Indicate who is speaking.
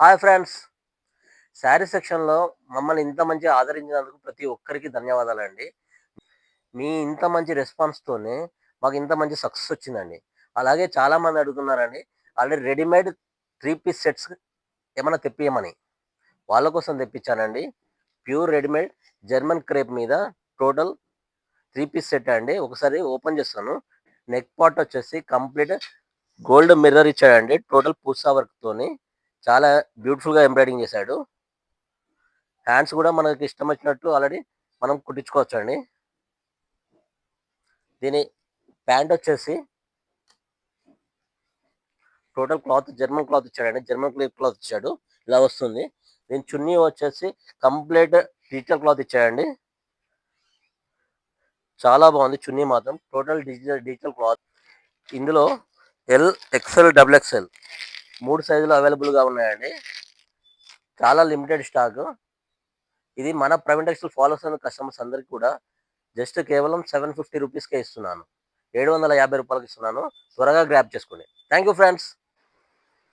Speaker 1: Hi friends. Sari సెక్షన్‌లో మమ్మల్ని ఇంత మంచిగా ఆదరించినందుకు ప్రతి ఒక్కరికి ధన్యవాదాలండి. మీ ఇంత మంచి రెస్పాన్స్‌తోనే మాకు ఇంత మంచి సక్సెస్ వచ్చిందండి. అలాగే చాలామంది అడుగుతున్నారండి. ఆల్రెడీ రెడీమేడ్ 3 పీస్ సెట్స్ ఏమన్నా తెప్పియమని. వాళ్ళ కోసం తెప్పించానండి. ప్యూర్ రెడీమేడ్ జర్మన్ క్రేప్ మీద టోటల్ 3 పీస్ సెట్ అండి. ఒకసారి ఓపెన్ చేస్తాను. నెక్ పార్ట్ వచ్చేసి కంప్లీట్ గోల్డ్ మిర్రర్ ఇచ్చాడండి. టోటల్ పూసా వర్క్‌తోని చాలా బ్యూటిఫుల్‌గా ఎంబ్రాయిడింగ్ చేశాడు. హ్యాండ్స్ కూడా మనకి ఇష్టం వచ్చినట్టు ఆల్రెడీ మనం కుట్టించుకోవచ్చండి. దీని ప్యాంట్ వచ్చేసి టోటల్ క్లాత్ జర్మన్ క్లాత్ ఇచ్చాడండి. జర్మన్ క్లాత్ ఇచ్చాడు. ఇలా వస్తుంది. దీని చున్నీ వచ్చేసి కంప్లీట్ డిజిటల్ క్లాత్ ఇచ్చాడండి. చాలా బాగుంది చున్నీ మాత్రం. Total digital cloth. ఇందులో ఎల్, ఎక్స్ఎల్, డబుల్ ఎక్స్ఎల్ 3 సైజులు అవైలబుల్‌గా ఉన్నాయండి. చాలా లిమిటెడ్ స్టాకు. ఇది మన ప్రైవేట్ టెక్స్టైల్ ఫాలోవర్స్ అయిన కస్టమర్స్ అందరికి కూడా జస్ట్ కేవలం 750 రూపీస్‌కే ఇస్తున్నాను. రూ. 750కి ఇస్తున్నాను. త్వరగా గ్రాబ్ చేసుకోండి. Thank you friends.